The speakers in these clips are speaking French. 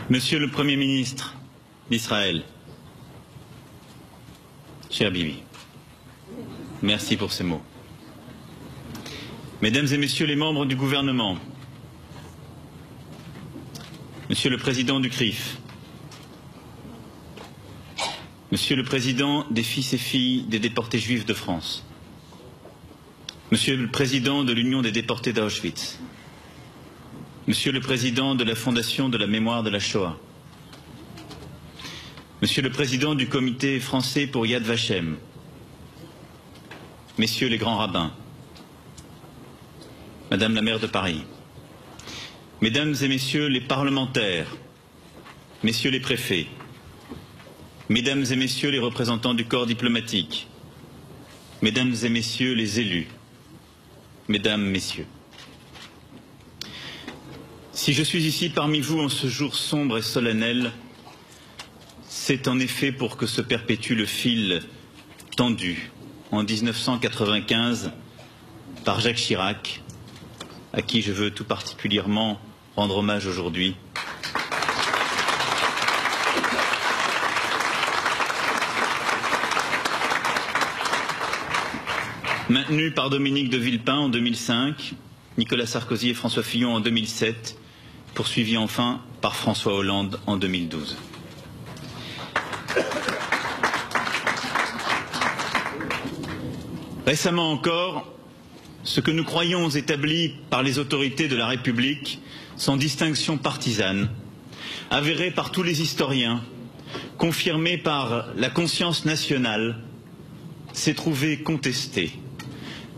Monsieur le Premier ministre d'Israël, cher Bibi, merci pour ces mots. Mesdames et Messieurs les membres du gouvernement, Monsieur le Président du CRIF, Monsieur le Président des fils et filles des déportés juifs de France, Monsieur le Président de l'Union des déportés d'Auschwitz, Monsieur le Président de la Fondation de la mémoire de la Shoah, Monsieur le Président du Comité français pour Yad Vashem, Messieurs les grands rabbins, Madame la maire de Paris, Mesdames et Messieurs les parlementaires, Messieurs les préfets, Mesdames et Messieurs les représentants du corps diplomatique, Mesdames et Messieurs les élus, Mesdames, Messieurs. Si je suis ici parmi vous en ce jour sombre et solennel, c'est en effet pour que se perpétue le fil tendu en 1995 par Jacques Chirac, à qui je veux tout particulièrement rendre hommage aujourd'hui. Maintenu par Dominique de Villepin en 2005, Nicolas Sarkozy et François Fillon en 2007, poursuivi enfin par François Hollande en 2012. Récemment encore, ce que nous croyons établi par les autorités de la République, sans distinction partisane, avéré par tous les historiens, confirmé par la conscience nationale, s'est trouvé contesté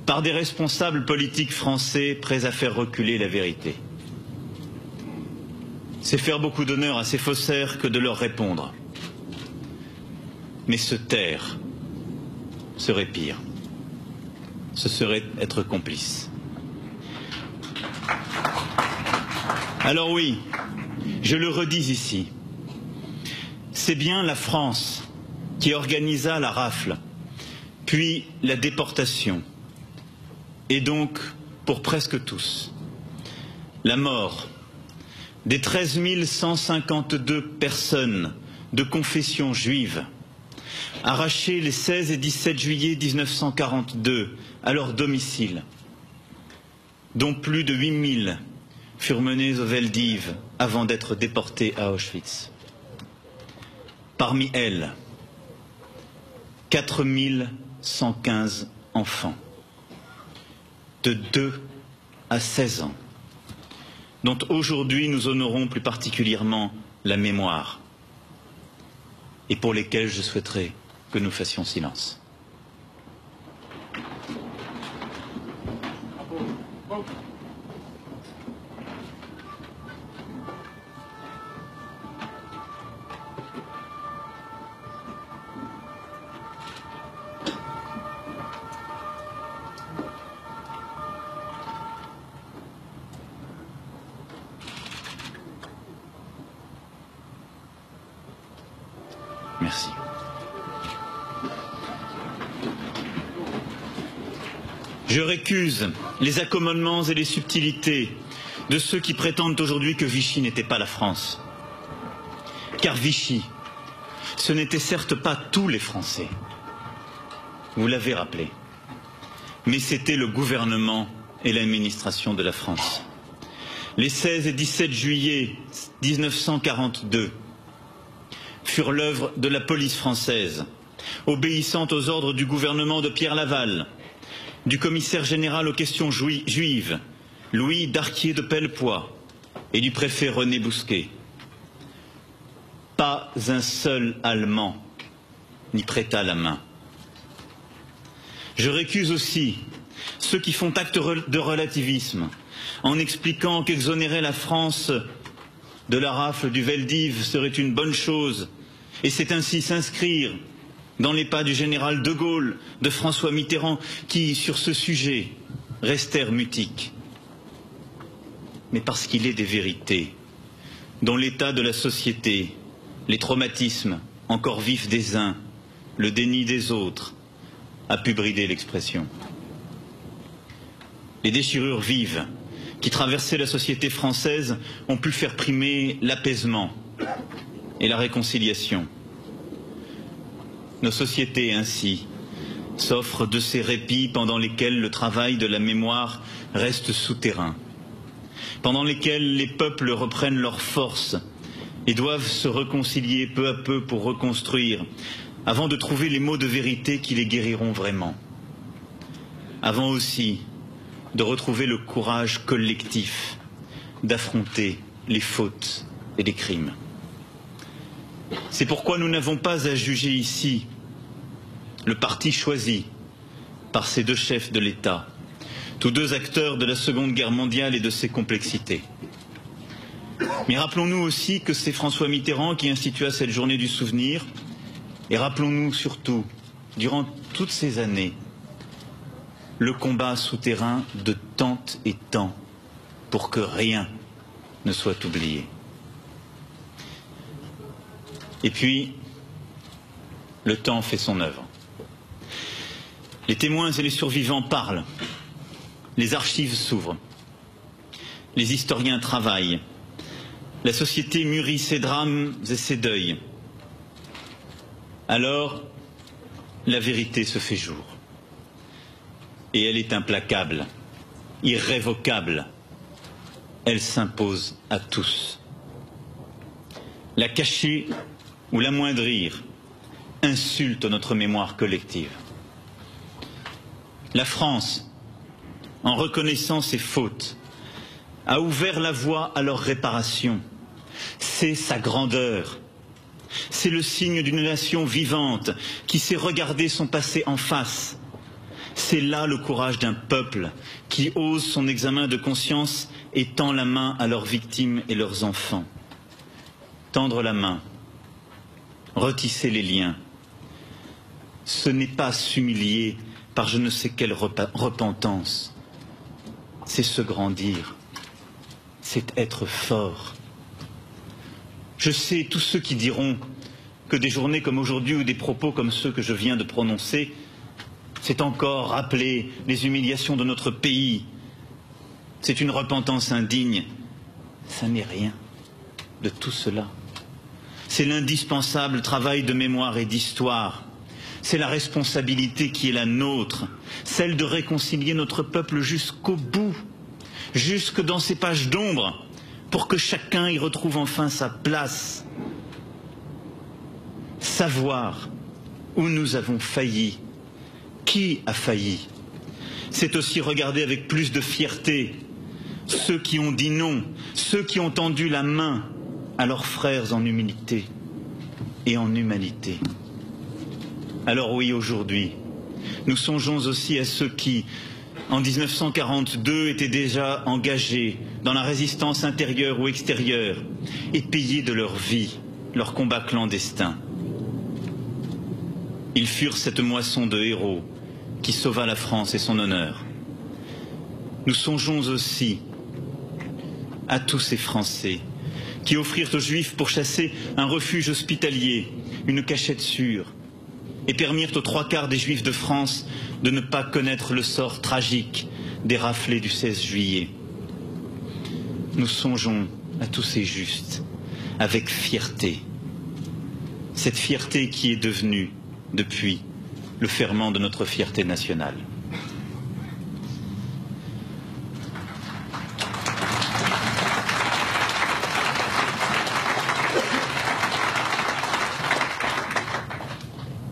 par des responsables politiques français prêts à faire reculer la vérité. C'est faire beaucoup d'honneur à ces faussaires que de leur répondre. Mais se taire serait pire. Ce serait être complice. Alors oui, je le redis ici, c'est bien la France qui organisa la rafle, puis la déportation, et donc, pour presque tous, la mort des 13 152 personnes de confession juive arrachées les 16 et 17 juillet 1942 à leur domicile, dont plus de 8000 furent menés au Veldiv avant d'être déportés à Auschwitz. Parmi elles, 4115 enfants de 2 à 16 ans, dont aujourd'hui nous honorons plus particulièrement la mémoire, et pour lesquels je souhaiterais que nous fassions silence. Merci. Je récuse les accommodements et les subtilités de ceux qui prétendent aujourd'hui que Vichy n'était pas la France. Car Vichy, ce n'était certes pas tous les Français, vous l'avez rappelé, mais c'était le gouvernement et l'administration de la France. Les 16 et 17 juillet 1942 furent l'œuvre de la police française, obéissant aux ordres du gouvernement de Pierre Laval, du commissaire général aux questions juives, Louis Darquier de Pellepoix, et du préfet René Bousquet. Pas un seul Allemand n'y prêta la main. Je récuse aussi ceux qui font acte de relativisme en expliquant qu'exonérer la France de la rafle du Veldiv serait une bonne chose, et c'est ainsi s'inscrire dans les pas du général de Gaulle, de François Mitterrand, qui, sur ce sujet, restèrent mutiques. Mais parce qu'il est des vérités, dont l'état de la société, les traumatismes encore vifs des uns, le déni des autres, a pu brider l'expression. Les déchirures vives qui traversaient la société française ont pu faire primer l'apaisement et la réconciliation. Nos sociétés, ainsi, s'offrent de ces répits pendant lesquels le travail de la mémoire reste souterrain, pendant lesquels les peuples reprennent leur force et doivent se réconcilier peu à peu pour reconstruire, avant de trouver les mots de vérité qui les guériront vraiment, avant aussi de retrouver le courage collectif d'affronter les fautes et les crimes. C'est pourquoi nous n'avons pas à juger ici le parti choisi par ces deux chefs de l'État, tous deux acteurs de la Seconde Guerre mondiale et de ses complexités. Mais rappelons-nous aussi que c'est François Mitterrand qui institua cette journée du souvenir, et rappelons-nous surtout, durant toutes ces années, le combat souterrain de tant et tant pour que rien ne soit oublié. Et puis, le temps fait son œuvre. Les témoins et les survivants parlent, les archives s'ouvrent, les historiens travaillent, la société mûrit ses drames et ses deuils. Alors, la vérité se fait jour. Et elle est implacable, irrévocable. Elle s'impose à tous. La cacher ou l'amoindrir insulte notre mémoire collective. La France, en reconnaissant ses fautes, a ouvert la voie à leur réparation. C'est sa grandeur. C'est le signe d'une nation vivante qui sait regarder son passé en face. C'est là le courage d'un peuple qui ose son examen de conscience et tend la main à leurs victimes et leurs enfants. Tendre la main, retisser les liens, ce n'est pas s'humilier par je ne sais quelle repentance, c'est se grandir, c'est être fort. Je sais tous ceux qui diront que des journées comme aujourd'hui ou des propos comme ceux que je viens de prononcer, c'est encore rappeler les humiliations de notre pays. C'est une repentance indigne. Ça n'est rien de tout cela. C'est l'indispensable travail de mémoire et d'histoire. C'est la responsabilité qui est la nôtre, celle de réconcilier notre peuple jusqu'au bout, jusque dans ces pages d'ombre, pour que chacun y retrouve enfin sa place. Savoir où nous avons failli, qui a failli, c'est aussi regarder avec plus de fierté ceux qui ont dit non, ceux qui ont tendu la main à leurs frères en humilité et en humanité. Alors oui, aujourd'hui, nous songeons aussi à ceux qui, en 1942, étaient déjà engagés dans la résistance intérieure ou extérieure et payés de leur vie, leur combat clandestin. Ils furent cette moisson de héros qui sauva la France et son honneur. Nous songeons aussi à tous ces Français qui offrirent aux Juifs pour chasser un refuge hospitalier, une cachette sûre, et permirent aux 3/4 des Juifs de France de ne pas connaître le sort tragique des raflés du 16 juillet. Nous songeons à tous ces justes avec fierté, cette fierté qui est devenue, depuis, le ferment de notre fierté nationale.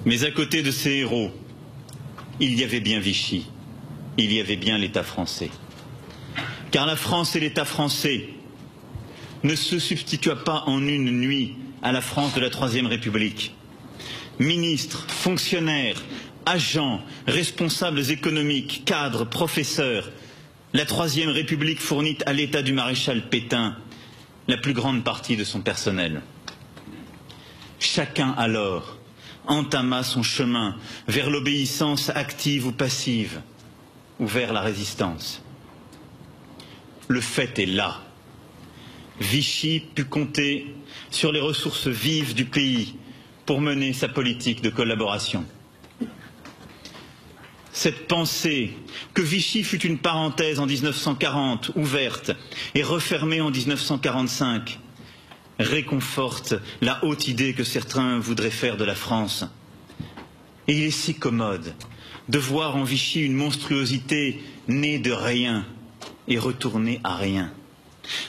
Mais à côté de ces héros, il y avait bien Vichy, il y avait bien l'État français. Car la France et l'État français ne se substitua pas en une nuit à la France de la Troisième République. Ministres, fonctionnaires, agents, responsables économiques, cadres, professeurs, la Troisième République fournit à l'État du maréchal Pétain la plus grande partie de son personnel. Chacun alors entama son chemin vers l'obéissance active ou passive, ou vers la résistance. Le fait est là. Vichy put compter sur les ressources vives du pays pour mener sa politique de collaboration. Cette pensée que Vichy fut une parenthèse en 1940, ouverte et refermée en 1945, réconforte la haute idée que certains voudraient faire de la France. Et il est si commode de voir en Vichy une monstruosité née de rien et retournée à rien.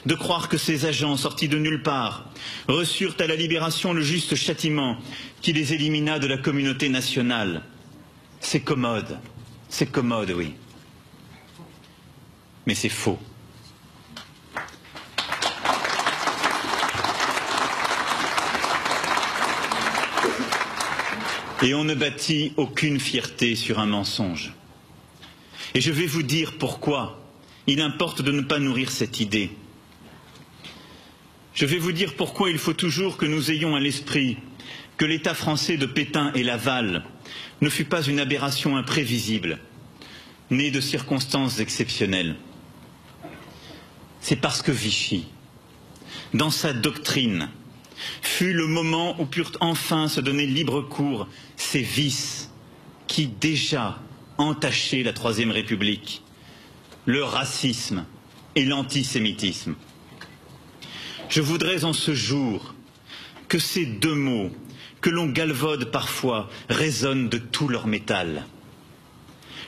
De croire que ces agents sortis de nulle part reçurent à la Libération le juste châtiment qui les élimina de la communauté nationale. C'est commode, oui. Mais c'est faux. Et on ne bâtit aucune fierté sur un mensonge. Et je vais vous dire pourquoi il importe de ne pas nourrir cette idée. Je vais vous dire pourquoi il faut toujours que nous ayons à l'esprit que l'État français de Pétain et Laval ne fut pas une aberration imprévisible, née de circonstances exceptionnelles. C'est parce que Vichy, dans sa doctrine, fut le moment où purent enfin se donner libre cours ces vices qui déjà entachaient la Troisième République, le racisme et l'antisémitisme. Je voudrais en ce jour que ces deux mots, que l'on galvaude parfois, résonnent de tout leur métal.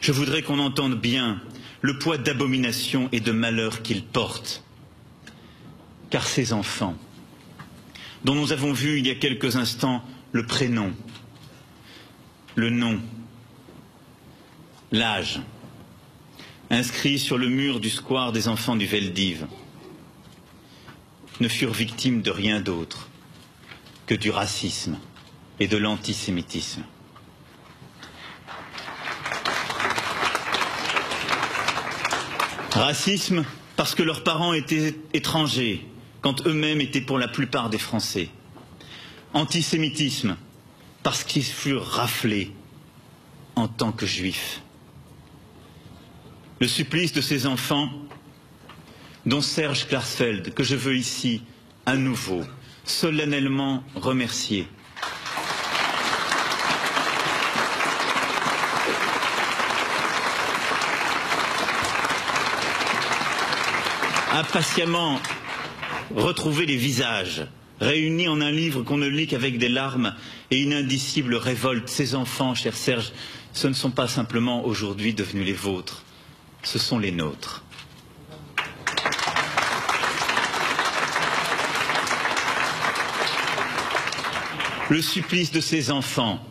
Je voudrais qu'on entende bien le poids d'abomination et de malheur qu'ils portent. Car ces enfants, dont nous avons vu il y a quelques instants le prénom, le nom, l'âge, inscrits sur le mur du square des enfants du Veldiv, ne furent victimes de rien d'autre que du racisme et de l'antisémitisme. Racisme parce que leurs parents étaient étrangers, quand eux-mêmes étaient pour la plupart des Français. Antisémitisme, parce qu'ils furent raflés en tant que juifs. Le supplice de ces enfants, dont Serge Klarsfeld, que je veux ici à nouveau solennellement remercier. A patiemment retrouvé les visages, réunis en un livre qu'on ne lit qu'avec des larmes et une indicible révolte. Ces enfants, cher Serge, ce ne sont pas simplement aujourd'hui devenus les vôtres, ce sont les nôtres. Le supplice de ces enfants,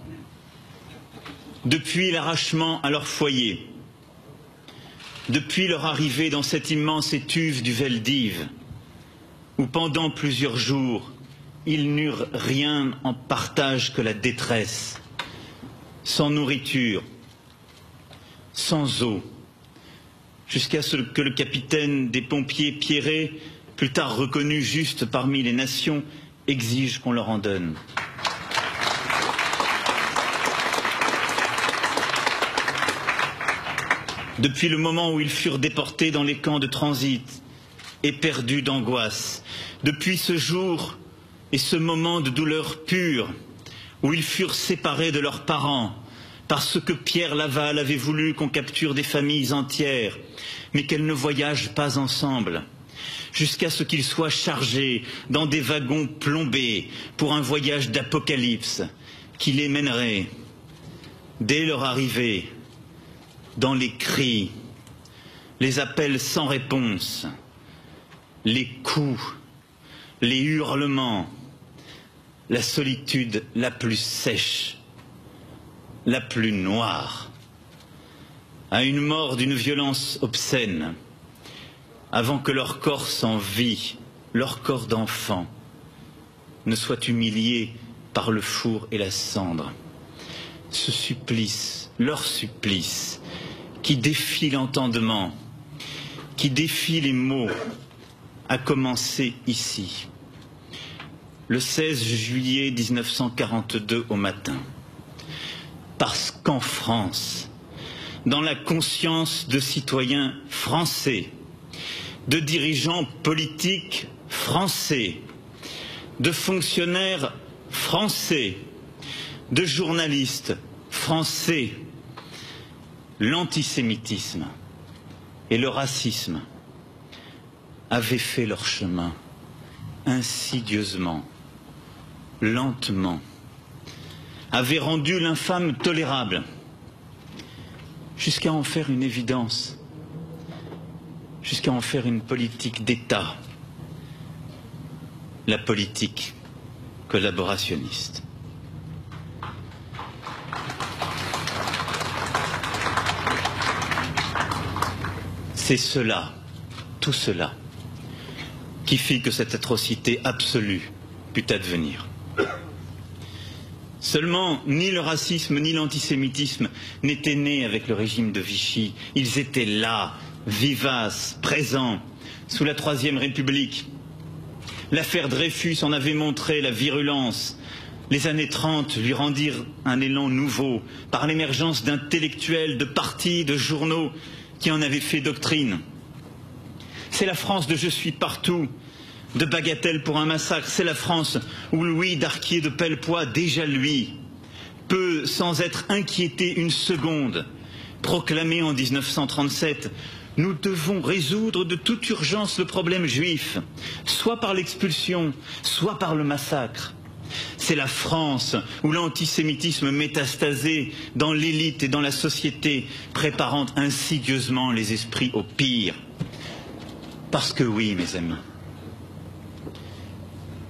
depuis l'arrachement à leur foyer, depuis leur arrivée dans cette immense étuve du Veldiv, où pendant plusieurs jours, ils n'eurent rien en partage que la détresse, sans nourriture, sans eau, jusqu'à ce que le capitaine des pompiers Pierret, plus tard reconnu juste parmi les nations, exige qu'on leur en donne. Depuis le moment où ils furent déportés dans les camps de transit, éperdus d'angoisse, depuis ce jour et ce moment de douleur pure, où ils furent séparés de leurs parents, parce que Pierre Laval avait voulu qu'on capture des familles entières, mais qu'elles ne voyagent pas ensemble, jusqu'à ce qu'ils soient chargés dans des wagons plombés pour un voyage d'apocalypse qui les mènerait, dès leur arrivée, dans les cris, les appels sans réponse, les coups, les hurlements, la solitude la plus sèche, la plus noire, à une mort d'une violence obscène, avant que leur corps sans vie, leur corps d'enfant, ne soit humilié par le four et la cendre. Ce supplice, leur supplice, qui défie l'entendement, qui défie les mots, a commencé ici, le 16 juillet 1942 au matin. Parce qu'en France, dans la conscience de citoyens français, de dirigeants politiques français, de fonctionnaires français, de journalistes français, l'antisémitisme et le racisme avaient fait leur chemin insidieusement, lentement, avait rendu l'infâme tolérable, jusqu'à en faire une évidence, jusqu'à en faire une politique d'État, la politique collaborationniste. C'est cela, tout cela, qui fit que cette atrocité absolue put advenir. Seulement, ni le racisme ni l'antisémitisme n'étaient nés avec le régime de Vichy. Ils étaient là, vivaces, présents, sous la Troisième République. L'affaire Dreyfus en avait montré la virulence. Les années 30 lui rendirent un élan nouveau par l'émergence d'intellectuels, de partis, de journaux qui en avaient fait doctrine. C'est la France de « Je suis partout », de Bagatelle pour un massacre. C'est la France où Louis d'Arquier de Pellepoix, déjà lui, peut, sans être inquiété une seconde, proclamer en 1937 « Nous devons résoudre de toute urgence le problème juif, soit par l'expulsion, soit par le massacre ». C'est la France où l'antisémitisme métastasé dans l'élite et dans la société, préparant insidieusement les esprits au pire. Parce que oui, mes amis,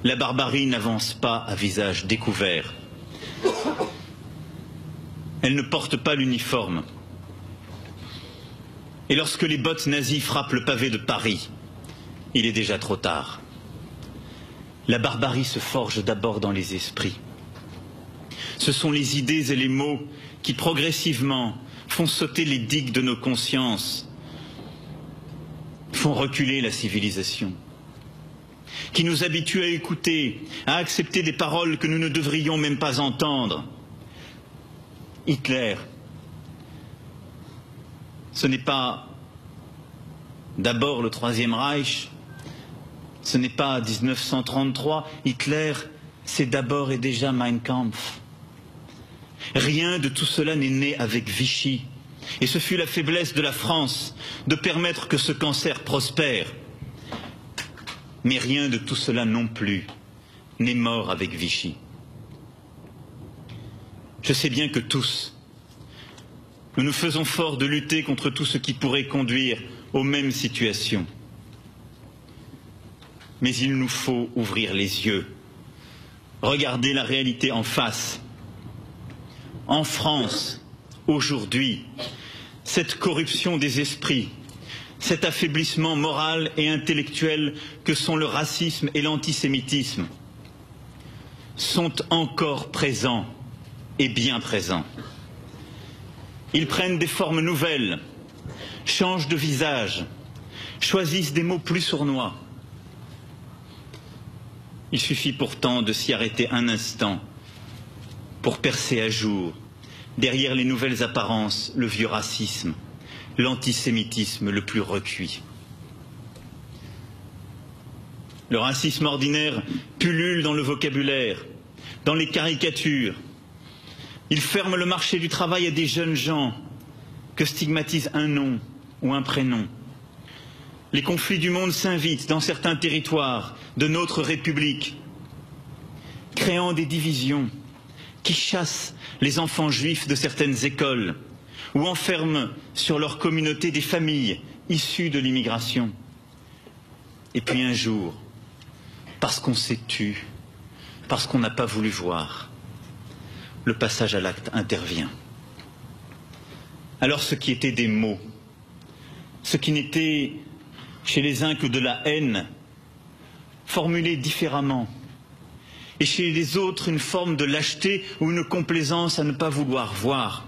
la barbarie n'avance pas à visage découvert. Elle ne porte pas l'uniforme. Et lorsque les bottes nazies frappent le pavé de Paris, il est déjà trop tard. La barbarie se forge d'abord dans les esprits. Ce sont les idées et les mots qui progressivement font sauter les digues de nos consciences, font reculer la civilisation, qui nous habituent à écouter, à accepter des paroles que nous ne devrions même pas entendre. Hitler, ce n'est pas d'abord le Troisième Reich, ce n'est pas 1933, Hitler, c'est d'abord et déjà Mein Kampf. Rien de tout cela n'est né avec Vichy. Et ce fut la faiblesse de la France de permettre que ce cancer prospère. Mais rien de tout cela non plus n'est mort avec Vichy. Je sais bien que tous, nous nous faisons fort de lutter contre tout ce qui pourrait conduire aux mêmes situations. Mais il nous faut ouvrir les yeux, regarder la réalité en face. En France, aujourd'hui, cette corruption des esprits, cet affaiblissement moral et intellectuel que sont le racisme et l'antisémitisme, sont encore présents et bien présents. Ils prennent des formes nouvelles, changent de visage, choisissent des mots plus sournois. Il suffit pourtant de s'y arrêter un instant pour percer à jour, derrière les nouvelles apparences, le vieux racisme, l'antisémitisme le plus recuit. Le racisme ordinaire pullule dans le vocabulaire, dans les caricatures. Il ferme le marché du travail à des jeunes gens que stigmatise un nom ou un prénom. Les conflits du monde s'invitent dans certains territoires de notre République, créant des divisions qui chassent les enfants juifs de certaines écoles ou enferment sur leur communauté des familles issues de l'immigration. Et puis un jour, parce qu'on s'est tu, parce qu'on n'a pas voulu voir, le passage à l'acte intervient. Alors ce qui était des mots, ce qui n'était chez les uns que de la haine, formulée différemment, et chez les autres une forme de lâcheté ou une complaisance à ne pas vouloir voir,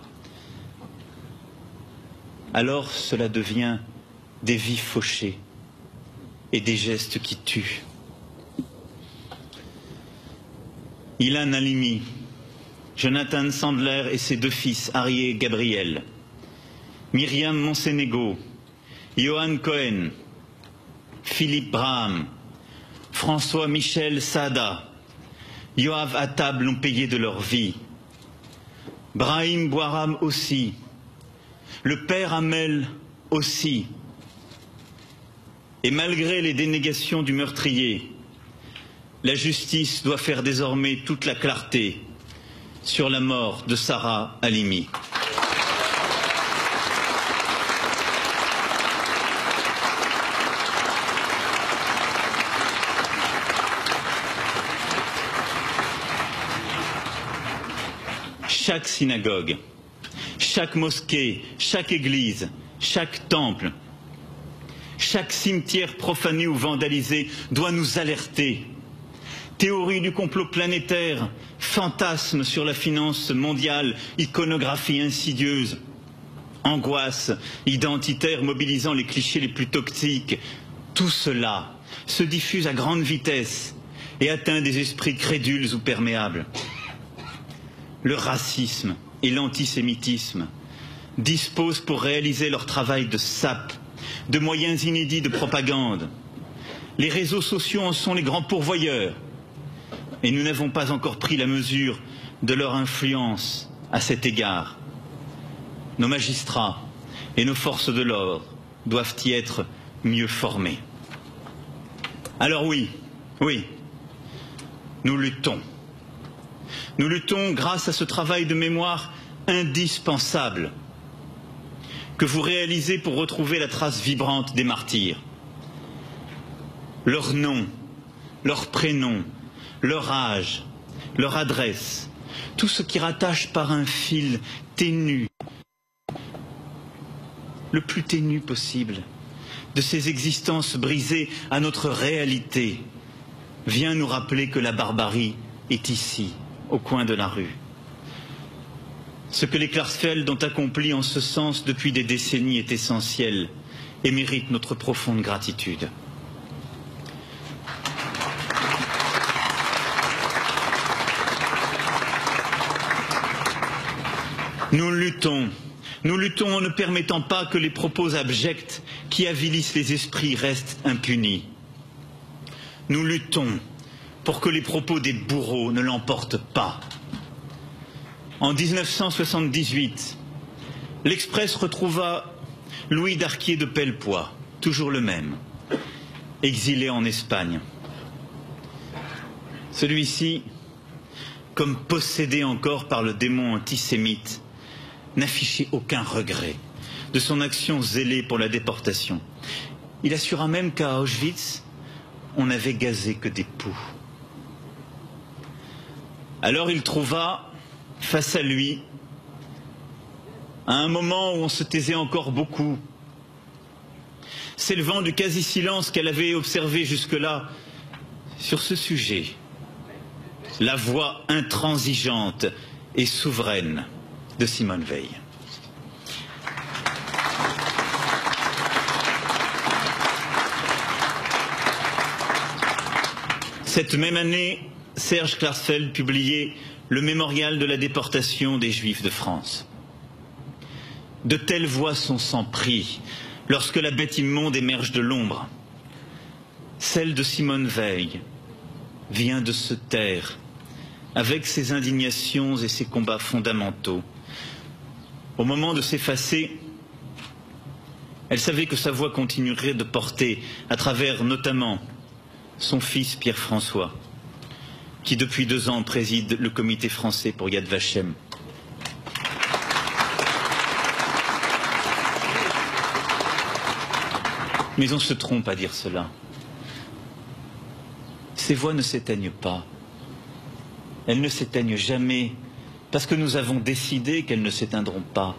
alors cela devient des vies fauchées et des gestes qui tuent. Ilan Halimi, Jonathan Sandler et ses deux fils, Harry et Gabriel, Myriam Monsénégo, Johan Cohen, Philippe Braham, François-Michel Sada, Yoav Attab l'ont payé de leur vie. Brahim Bouharam aussi. Le père Hamel aussi. Et malgré les dénégations du meurtrier, la justice doit faire désormais toute la clarté sur la mort de Sarah Halimi. Chaque synagogue, chaque mosquée, chaque église, chaque temple, chaque cimetière profané ou vandalisé doit nous alerter. Théorie du complot planétaire, fantasme sur la finance mondiale, iconographie insidieuse, angoisse identitaire mobilisant les clichés les plus toxiques, tout cela se diffuse à grande vitesse et atteint des esprits crédules ou perméables. Le racisme et l'antisémitisme disposent pour réaliser leur travail de sape, de moyens inédits de propagande. Les réseaux sociaux en sont les grands pourvoyeurs et nous n'avons pas encore pris la mesure de leur influence à cet égard. Nos magistrats et nos forces de l'ordre doivent y être mieux formés. Alors oui, nous luttons. Nous luttons grâce à ce travail de mémoire indispensable que vous réalisez pour retrouver la trace vibrante des martyrs. Leur nom, leur prénom, leur âge, leur adresse, tout ce qui rattache par un fil ténu, le plus ténu possible, de ces existences brisées à notre réalité, vient nous rappeler que la barbarie est ici, au coin de la rue. Ce que les Klarsfeld ont accompli en ce sens depuis des décennies est essentiel et mérite notre profonde gratitude. Nous luttons en ne permettant pas que les propos abjects qui avilissent les esprits restent impunis. Nous luttons pour que les propos des bourreaux ne l'emportent pas. En 1978, l'Express retrouva Louis Darquier de Pellepoix, toujours le même, exilé en Espagne. Celui-ci, comme possédé encore par le démon antisémite, n'affichait aucun regret de son action zélée pour la déportation. Il assura même qu'à Auschwitz, on n'avait gazé que des poux. Alors il trouva face à lui, à un moment où on se taisait encore beaucoup, s'élevant du quasi-silence qu'elle avait observé jusque-là sur ce sujet, la voix intransigeante et souveraine de Simone Veil. Cette même année, Serge Klarsfeld publiait le mémorial de la déportation des Juifs de France. De telles voix sont sans prix lorsque la bête immonde émerge de l'ombre. Celle de Simone Veil vient de se taire avec ses indignations et ses combats fondamentaux. Au moment de s'effacer, elle savait que sa voix continuerait de porter à travers notamment son fils Pierre-François, qui depuis 2 ans préside le comité français pour Yad Vashem. Mais on se trompe à dire cela. Ces voix ne s'éteignent pas. Elles ne s'éteignent jamais parce que nous avons décidé qu'elles ne s'éteindront pas.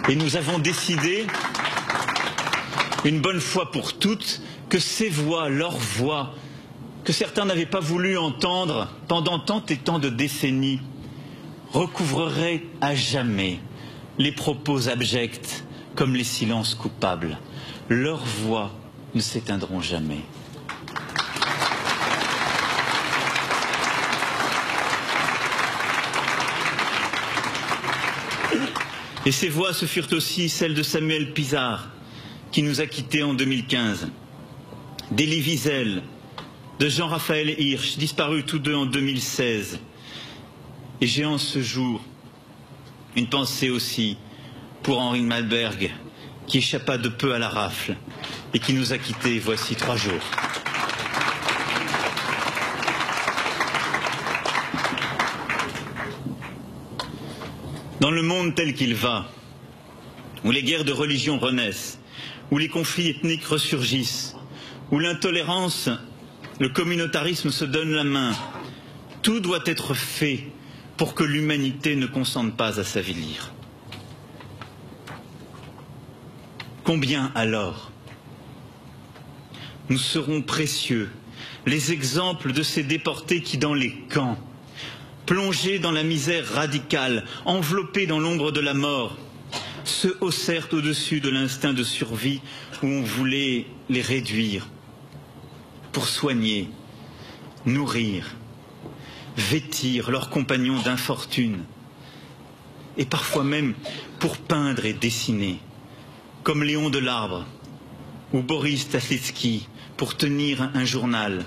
Et nous avons décidé, une bonne fois pour toutes, que ces voix, leurs voix, que certains n'avaient pas voulu entendre pendant tant et tant de décennies, recouvreraient à jamais les propos abjects comme les silences coupables. Leurs voix ne s'éteindront jamais. Et ces voix, ce furent aussi celles de Samuel Pisard, qui nous a quittés en 2015, d'Elie Wiesel, de Jean-Raphaël Hirsch, disparus tous deux en 2016. Et j'ai en ce jour une pensée aussi pour Henri Malberg, qui échappa de peu à la rafle et qui nous a quittés voici 3 jours. Dans le monde tel qu'il va, où les guerres de religion renaissent, où les conflits ethniques ressurgissent, où l'intolérance, le communautarisme se donnent la main, tout doit être fait pour que l'humanité ne consente pas à s'avilir. Combien alors nous seront précieux les exemples de ces déportés qui, dans les camps, plongés dans la misère radicale, enveloppés dans l'ombre de la mort, se haussèrent au-dessus de l'instinct de survie où on voulait les réduire pour soigner, nourrir, vêtir leurs compagnons d'infortune et parfois même pour peindre et dessiner, comme Léon Delarbre ou Boris Tasetsky pour tenir un journal,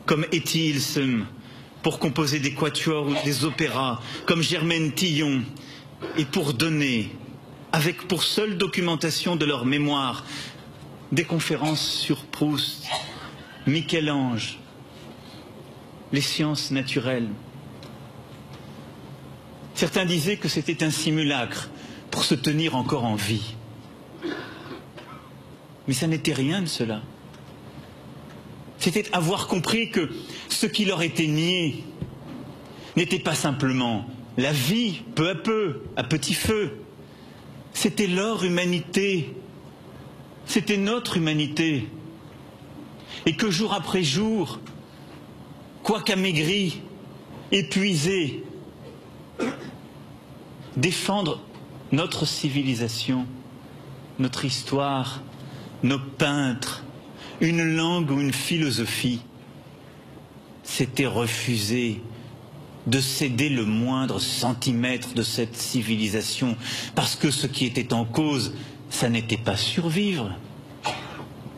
comme Etty Hillesum pour composer des quatuors ou des opéras, comme Germaine Tillon, et pour donner, avec pour seule documentation de leur mémoire, des conférences sur Proust, Michel-Ange, les sciences naturelles. Certains disaient que c'était un simulacre pour se tenir encore en vie. Mais ça n'était rien de cela. C'était avoir compris que ce qui leur était nié n'était pas simplement la vie, peu, à petit feu. C'était leur humanité. C'était notre humanité. Et que jour après jour, quoique amaigris, épuisés, défendre notre civilisation, notre histoire, nos peintres, une langue ou une philosophie, c'était refuser de céder le moindre centimètre de cette civilisation, parce que ce qui était en cause, ça n'était pas survivre,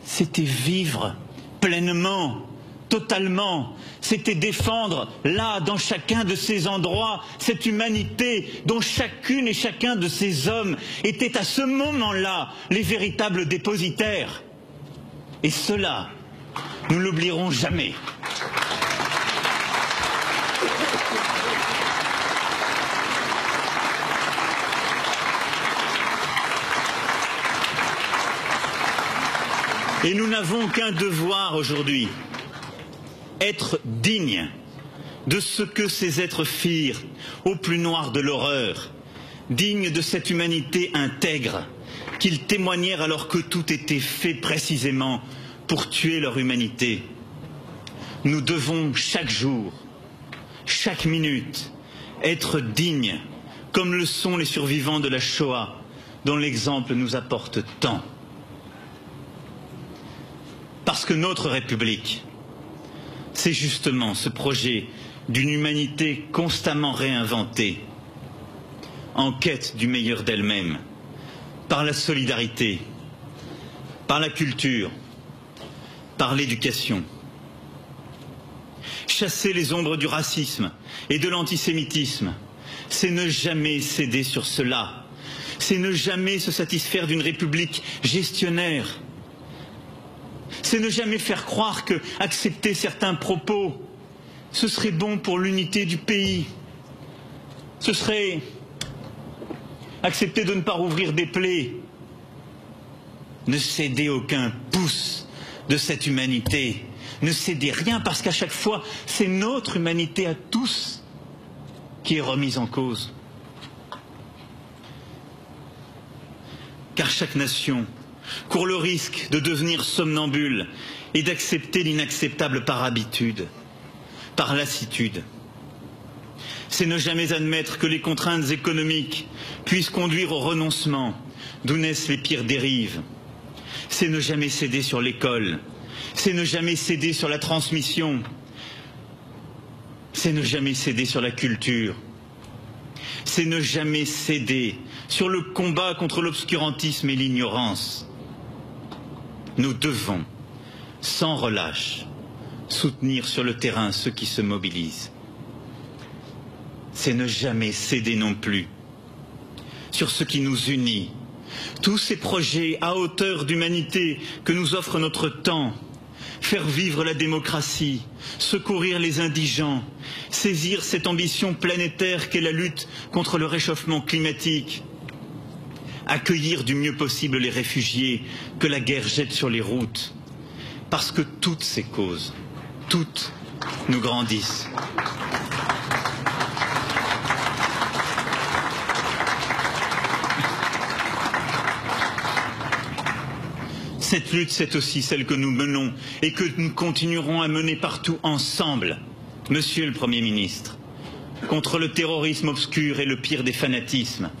c'était vivre pleinement, totalement, c'était défendre là, dans chacun de ces endroits, cette humanité dont chacune et chacun de ces hommes étaient à ce moment-là les véritables dépositaires. Et cela, nous ne l'oublierons jamais. Et nous n'avons qu'un devoir aujourd'hui, être dignes de ce que ces êtres firent au plus noir de l'horreur, dignes de cette humanité intègre qu'ils témoignèrent alors que tout était fait précisément pour tuer leur humanité. Nous devons chaque jour, chaque minute, être dignes, comme le sont les survivants de la Shoah, dont l'exemple nous apporte tant. Parce que notre République, c'est justement ce projet d'une humanité constamment réinventée, en quête du meilleur d'elle-même, par la solidarité, par la culture, par l'éducation. Chasser les ombres du racisme et de l'antisémitisme, c'est ne jamais céder sur cela, c'est ne jamais se satisfaire d'une république gestionnaire, c'est ne jamais faire croire que accepter certains propos, ce serait bon pour l'unité du pays, ce serait accepter de ne pas rouvrir des plaies, ne céder aucun pouce de cette humanité, ne céder rien parce qu'à chaque fois, c'est notre humanité à tous qui est remise en cause. Car chaque nation court le risque de devenir somnambule et d'accepter l'inacceptable par habitude, par lassitude. C'est ne jamais admettre que les contraintes économiques puissent conduire au renoncement, d'où naissent les pires dérives. C'est ne jamais céder sur l'école, c'est ne jamais céder sur la transmission, c'est ne jamais céder sur la culture, c'est ne jamais céder sur le combat contre l'obscurantisme et l'ignorance. Nous devons, sans relâche, soutenir sur le terrain ceux qui se mobilisent. C'est ne jamais céder non plus sur ce qui nous unit. Tous ces projets à hauteur d'humanité que nous offre notre temps, faire vivre la démocratie, secourir les indigents, saisir cette ambition planétaire qu'est la lutte contre le réchauffement climatique, accueillir du mieux possible les réfugiés que la guerre jette sur les routes, parce que toutes ces causes, toutes nous grandissent. Cette lutte, c'est aussi celle que nous menons et que nous continuerons à mener partout ensemble, Monsieur le Premier ministre, contre le terrorisme obscur et le pire des fanatismes,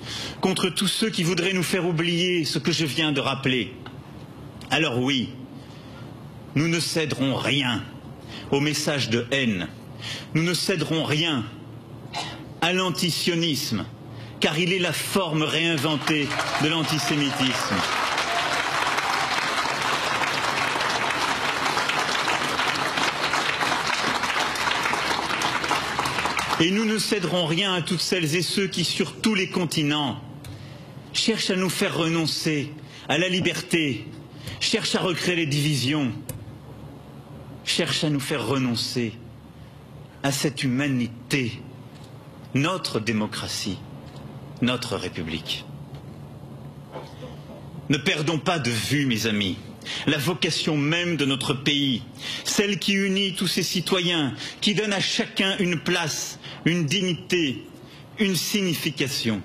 contre tous ceux qui voudraient nous faire oublier ce que je viens de rappeler. Alors oui, nous ne céderons rien aux messages de haine, nous ne céderons rien à l'antisionisme, car il est la forme réinventée de l'antisémitisme. Et nous ne céderons rien à toutes celles et ceux qui, sur tous les continents, cherchent à nous faire renoncer à la liberté, cherchent à recréer les divisions, cherchent à nous faire renoncer à cette humanité, notre démocratie, notre République. Ne perdons pas de vue, mes amis, la vocation même de notre pays, celle qui unit tous ses citoyens, qui donne à chacun une place, une dignité, une signification.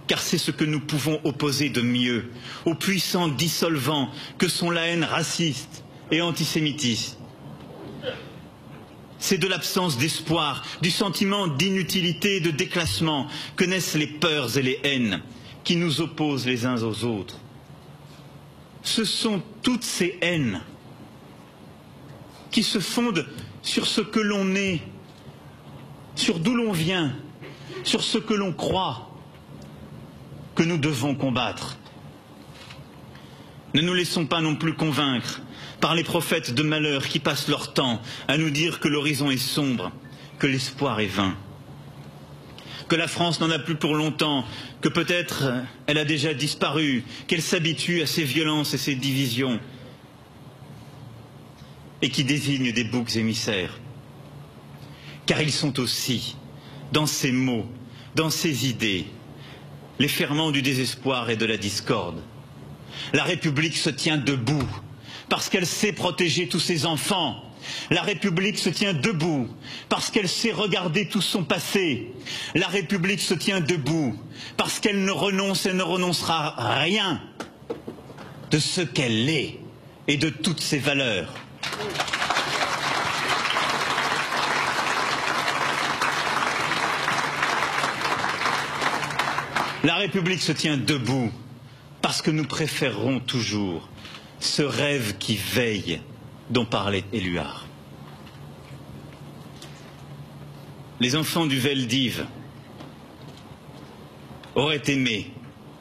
Car c'est ce que nous pouvons opposer de mieux aux puissants dissolvants que sont la haine raciste et antisémitiste. C'est de l'absence d'espoir, du sentiment d'inutilité et de déclassement que naissent les peurs et les haines qui nous opposent les uns aux autres. Ce sont toutes ces haines qui se fondent sur ce que l'on est, sur d'où l'on vient, sur ce que l'on croit, que nous devons combattre. Ne nous laissons pas non plus convaincre par les prophètes de malheur qui passent leur temps à nous dire que l'horizon est sombre, que l'espoir est vain, que la France n'en a plus pour longtemps, que peut-être elle a déjà disparu, qu'elle s'habitue à ces violences et ces divisions, et qui désignent des boucs émissaires. Car ils sont aussi, dans ces mots, dans ces idées, les ferments du désespoir et de la discorde. La République se tient debout parce qu'elle sait protéger tous ses enfants. La République se tient debout parce qu'elle sait regarder tout son passé. La République se tient debout parce qu'elle ne renonce et ne renoncera à rien de ce qu'elle est et de toutes ses valeurs. La République se tient debout parce que nous préférerons toujours ce rêve qui veille dont parlait Éluard. Les enfants du Veldiv auraient aimé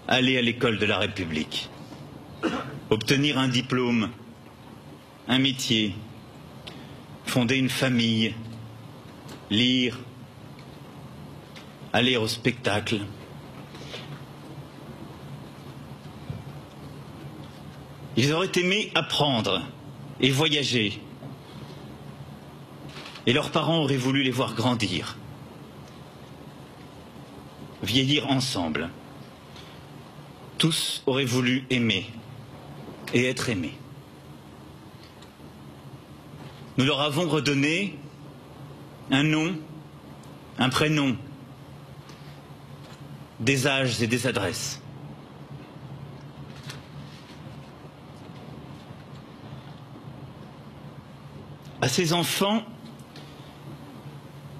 aller à l'école de la République, obtenir un diplôme, un métier, fonder une famille, lire, aller au spectacle. Ils auraient aimé apprendre et voyager. Et leurs parents auraient voulu les voir grandir, vieillir ensemble. Tous auraient voulu aimer et être aimés. Nous leur avons redonné un nom, un prénom, des âges et des adresses. À ces enfants,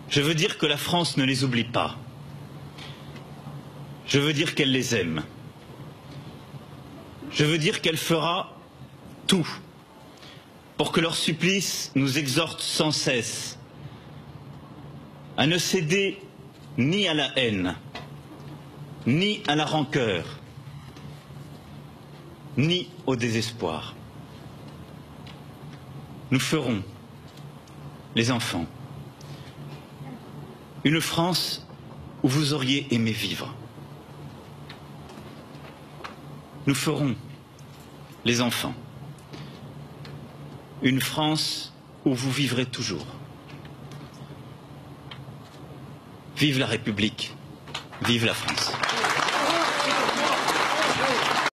je veux dire que la France ne les oublie pas. Je veux dire qu'elle les aime. Je veux dire qu'elle fera tout pour que leur supplice nous exhorte sans cesse à ne céder ni à la haine, ni à la rancœur, ni au désespoir. Nous ferons, les enfants, une France où vous auriez aimé vivre. Nous ferons, les enfants, une France où vous vivrez toujours. Vive la République, vive la France.